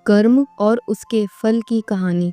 कर्म और उसके फल की कहानी।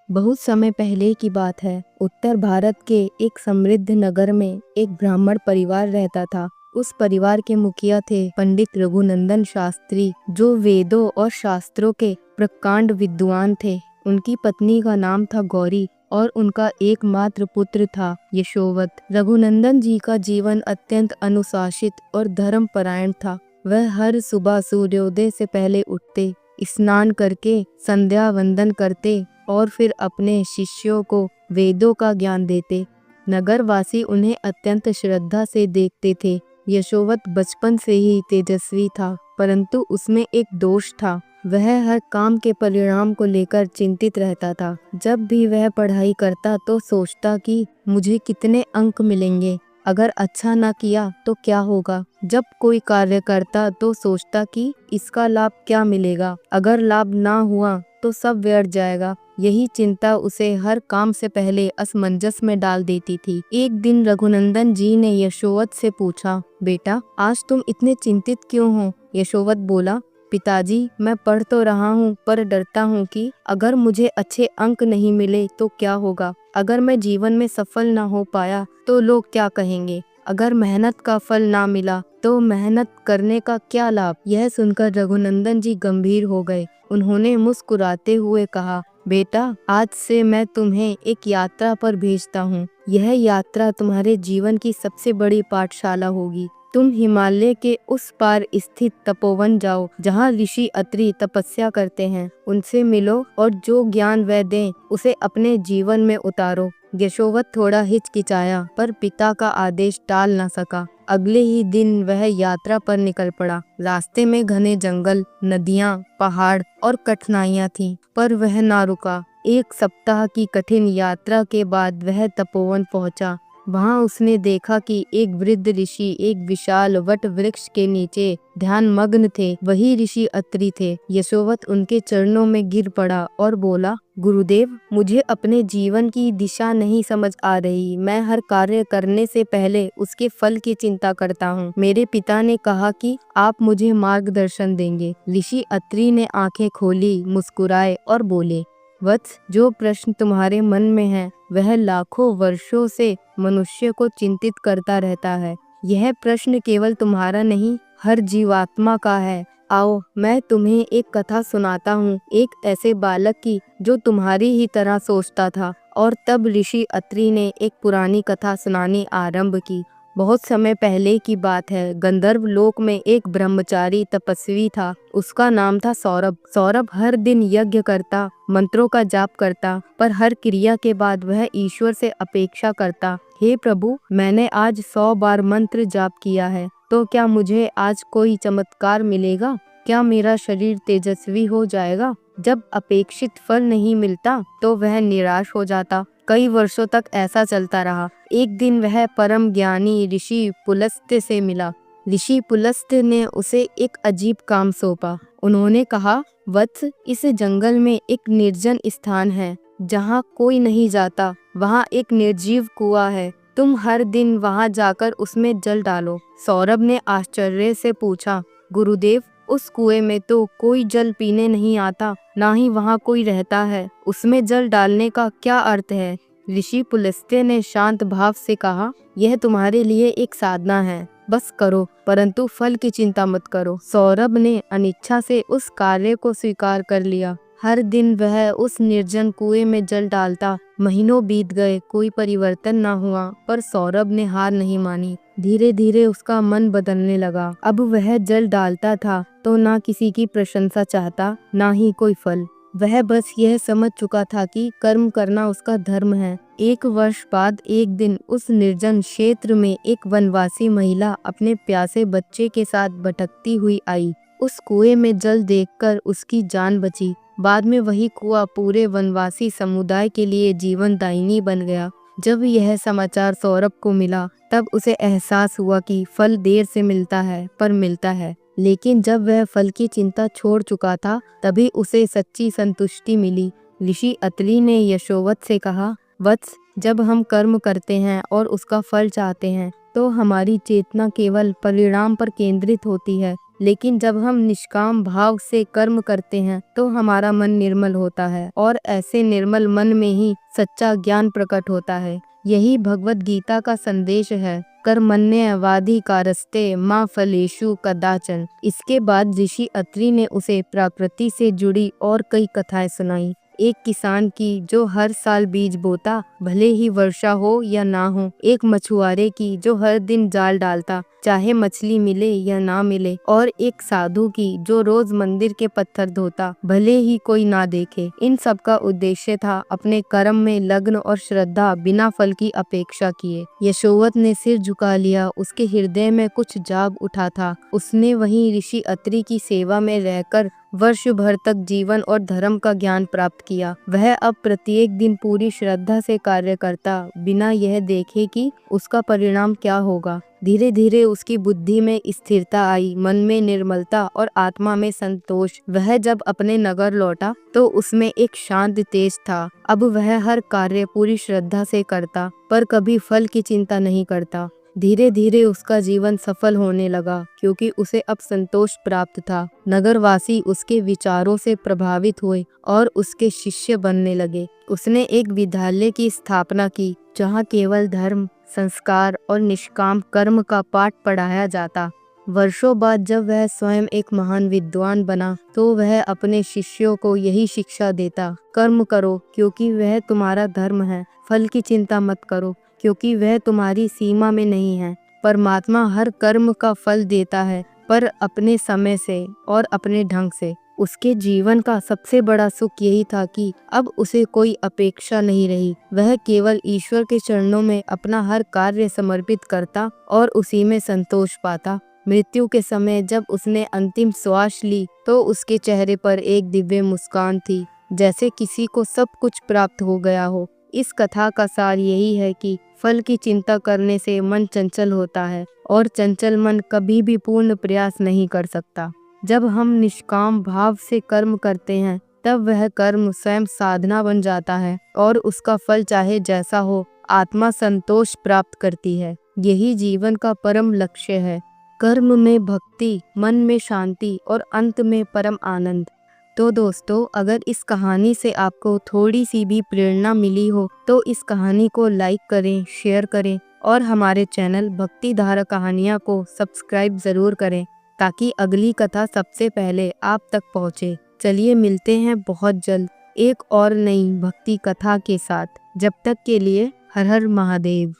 बहुत समय पहले की बात है। उत्तर भारत के एक समृद्ध नगर में एक ब्राह्मण परिवार रहता था। उस परिवार के मुखिया थे पंडित रघुनंदन शास्त्री, जो वेदों और शास्त्रों के प्रकांड विद्वान थे। उनकी पत्नी का नाम था गौरी और उनका एकमात्र पुत्र था यशोवत। रघुनंदन जी का जीवन अत्यंत अनुशासित और धर्मपरायण था। वह हर सुबह सूर्योदय से पहले उठते, स्नान करके संध्या वंदन करते और फिर अपने शिष्यों को वेदों का ज्ञान देते। नगरवासी उन्हें अत्यंत श्रद्धा से देखते थे। यशोवत बचपन से ही तेजस्वी था, परंतु उसमें एक दोष था। वह हर काम के परिणाम को लेकर चिंतित रहता था। जब भी वह पढ़ाई करता तो सोचता कि मुझे कितने अंक मिलेंगे, अगर अच्छा ना किया तो क्या होगा। जब कोई कार्य करता तो सोचता कि इसका लाभ क्या मिलेगा, अगर लाभ ना हुआ तो सब व्यर्थ जाएगा। यही चिंता उसे हर काम से पहले असमंजस में डाल देती थी। एक दिन रघुनंदन जी ने यशोवत से पूछा, बेटा आज तुम इतने चिंतित क्यों हो? यशोवत बोला, पिताजी मैं पढ़ तो रहा हूँ पर डरता हूँ कि अगर मुझे अच्छे अंक नहीं मिले तो क्या होगा। अगर मैं जीवन में सफल ना हो पाया तो लोग क्या कहेंगे। अगर मेहनत का फल ना मिला तो मेहनत करने का क्या लाभ। यह सुनकर रघुनंदन जी गंभीर हो गए। उन्होंने मुस्कुराते हुए कहा, बेटा आज से मैं तुम्हें एक यात्रा पर भेजता हूँ। यह यात्रा तुम्हारे जीवन की सबसे बड़ी पाठशाला होगी। तुम हिमालय के उस पार स्थित तपोवन जाओ, जहाँ ऋषि अत्रि तपस्या करते हैं। उनसे मिलो और जो ज्ञान वह दें उसे अपने जीवन में उतारो। यशोवत थोड़ा हिचकिचाया पर पिता का आदेश टाल न सका। अगले ही दिन वह यात्रा पर निकल पड़ा। रास्ते में घने जंगल, नदियाँ, पहाड़ और कठिनाइयाँ थीं, पर वह ना रुका। एक सप्ताह की कठिन यात्रा के बाद वह तपोवन पहुंचा। वहां उसने देखा कि एक वृद्ध ऋषि एक विशाल वट वृक्ष के नीचे ध्यान मग्न थे। वही ऋषि अत्रि थे। यशोवत उनके चरणों में गिर पड़ा और बोला, गुरुदेव मुझे अपने जीवन की दिशा नहीं समझ आ रही। मैं हर कार्य करने से पहले उसके फल की चिंता करता हूँ। मेरे पिता ने कहा कि आप मुझे मार्गदर्शन देंगे। ऋषि अत्रि ने आंखें खोली, मुस्कुराए और बोले, वत्स जो प्रश्न तुम्हारे मन में है वह लाखों वर्षों से मनुष्य को चिंतित करता रहता है। यह प्रश्न केवल तुम्हारा नहीं, हर जीवात्मा का है। आओ मैं तुम्हें एक कथा सुनाता हूँ, एक ऐसे बालक की जो तुम्हारी ही तरह सोचता था। और तब ऋषि अत्रि ने एक पुरानी कथा सुनानी आरंभ की। बहुत समय पहले की बात है। गंधर्व लोक में एक ब्रह्मचारी तपस्वी था। उसका नाम था सौरभ। सौरभ हर दिन यज्ञ करता, मंत्रों का जाप करता, पर हर क्रिया के बाद वह ईश्वर से अपेक्षा करता, हे प्रभु मैंने आज 100 बार मंत्र जाप किया है, तो क्या मुझे आज कोई चमत्कार मिलेगा? क्या मेरा शरीर तेजस्वी हो जाएगा? जब अपेक्षित फल नहीं मिलता तो वह निराश हो जाता। कई वर्षों तक ऐसा चलता रहा। एक दिन वह परम ज्ञानी ऋषि पुलस्त्य से मिला। ऋषि पुलस्त्य ने उसे एक अजीब काम सौंपा। उन्होंने कहा, वत्स इस जंगल में एक निर्जन स्थान है जहाँ कोई नहीं जाता। वहाँ एक निर्जीव कुआं है। तुम हर दिन वहाँ जाकर उसमें जल डालो। सौरभ ने आश्चर्य से पूछा, गुरुदेव उस कुएं में तो कोई जल पीने नहीं आता, ना ही वहाँ कोई रहता है। उसमें जल डालने का क्या अर्थ है? ऋषि पुलस्त्य ने शांत भाव से कहा, यह तुम्हारे लिए एक साधना है, बस करो, परंतु फल की चिंता मत करो। सौरभ ने अनिच्छा से उस कार्य को स्वीकार कर लिया। हर दिन वह उस निर्जन कुएं में जल डालता। महीनों बीत गए, कोई परिवर्तन न हुआ, पर सौरभ ने हार नहीं मानी। धीरे धीरे उसका मन बदलने लगा। अब वह जल डालता था तो ना किसी की प्रशंसा चाहता, ना ही कोई फल। वह बस यह समझ चुका था कि कर्म करना उसका धर्म है। एक वर्ष बाद एक दिन उस निर्जन क्षेत्र में एक वनवासी महिला अपने प्यासे बच्चे के साथ भटकती हुई आई। उस कुएं में जल देखकर उसकी जान बची। बाद में वही कुआं पूरे वनवासी समुदाय के लिए जीवनदायिनी बन गया। जब यह समाचार सौरभ को मिला तब उसे एहसास हुआ कि फल देर से मिलता है पर मिलता है। लेकिन जब वह फल की चिंता छोड़ चुका था तभी उसे सच्ची संतुष्टि मिली। ऋषि अत्रि ने यशोवत से कहा, वत्स जब हम कर्म करते हैं और उसका फल चाहते हैं तो हमारी चेतना केवल परिणाम पर केंद्रित होती है। लेकिन जब हम निष्काम भाव से कर्म करते हैं तो हमारा मन निर्मल होता है और ऐसे निर्मल मन में ही सच्चा ज्ञान प्रकट होता है। यही भगवत गीता का संदेश है, कर्मण्येवाधिकारस्ते मा फलेषु कदाचन। इसके बाद ऋषि अत्रि ने उसे प्रकृति से जुड़ी और कई कथाएं सुनाई। एक किसान की जो हर साल बीज बोता, भले ही वर्षा हो या ना हो। एक मछुआरे की जो हर दिन जाल डालता, चाहे मछली मिले या ना मिले। और एक साधु की जो रोज मंदिर के पत्थर धोता, भले ही कोई ना देखे। इन सब का उद्देश्य था अपने कर्म में लग्न और श्रद्धा बिना फल की अपेक्षा किए। यशोवत ने सिर झुका लिया, उसके हृदय में कुछ जाग उठा था। उसने वहीं ऋषि अत्रि की सेवा में रहकर वर्ष भर तक जीवन और धर्म का ज्ञान प्राप्त किया। वह अब प्रत्येक दिन पूरी श्रद्धा से कार्य करता, बिना यह देखे कि उसका परिणाम क्या होगा। धीरे धीरे उसकी बुद्धि में स्थिरता आई, मन में निर्मलता और आत्मा में संतोष। वह जब अपने नगर लौटा तो उसमें एक शांत तेज था। अब वह हर कार्य पूरी श्रद्धा से करता, पर कभी फल की चिंता नहीं करता। धीरे धीरे उसका जीवन सफल होने लगा, क्योंकि उसे अब संतोष प्राप्त था। नगरवासी उसके विचारों से प्रभावित हुए और उसके शिष्य बनने लगे। उसने एक विद्यालय की स्थापना की, जहाँ केवल धर्म, संस्कार और निष्काम कर्म का पाठ पढ़ाया जाता। वर्षों बाद जब वह स्वयं एक महान विद्वान बना, तो वह अपने शिष्यों को यही शिक्षा देता, कर्म करो क्योंकि वह तुम्हारा धर्म है। फल की चिंता मत करो, क्योंकि वह तुम्हारी सीमा में नहीं है। परमात्मा हर कर्म का फल देता है, पर अपने समय से और अपने ढंग से। उसके जीवन का सबसे बड़ा सुख यही था कि अब उसे कोई अपेक्षा नहीं रही। वह केवल ईश्वर के चरणों में अपना हर कार्य समर्पित करता और उसी में संतोष पाता। मृत्यु के समय जब उसने अंतिम श्वास ली, तो उसके चेहरे पर एक दिव्य मुस्कान थी, जैसे किसी को सब कुछ प्राप्त हो गया हो। इस कथा का सार यही है कि फल की चिंता करने से मन चंचल होता है और चंचल मन कभी भी पूर्ण प्रयास नहीं कर सकता। जब हम निष्काम भाव से कर्म करते हैं, तब वह कर्म स्वयं साधना बन जाता है और उसका फल चाहे जैसा हो, आत्मा संतोष प्राप्त करती है। यही जीवन का परम लक्ष्य है। कर्म में भक्ति, मन में शांति और अंत में परम आनंद। तो दोस्तों, अगर इस कहानी से आपको थोड़ी सी भी प्रेरणा मिली हो तो इस कहानी को लाइक करें, शेयर करें और हमारे चैनल भक्ति धारा कहानियाँ को सब्सक्राइब ज़रूर करें, ताकि अगली कथा सबसे पहले आप तक पहुँचे। चलिए मिलते हैं बहुत जल्द एक और नई भक्ति कथा के साथ। जब तक के लिए हर हर महादेव।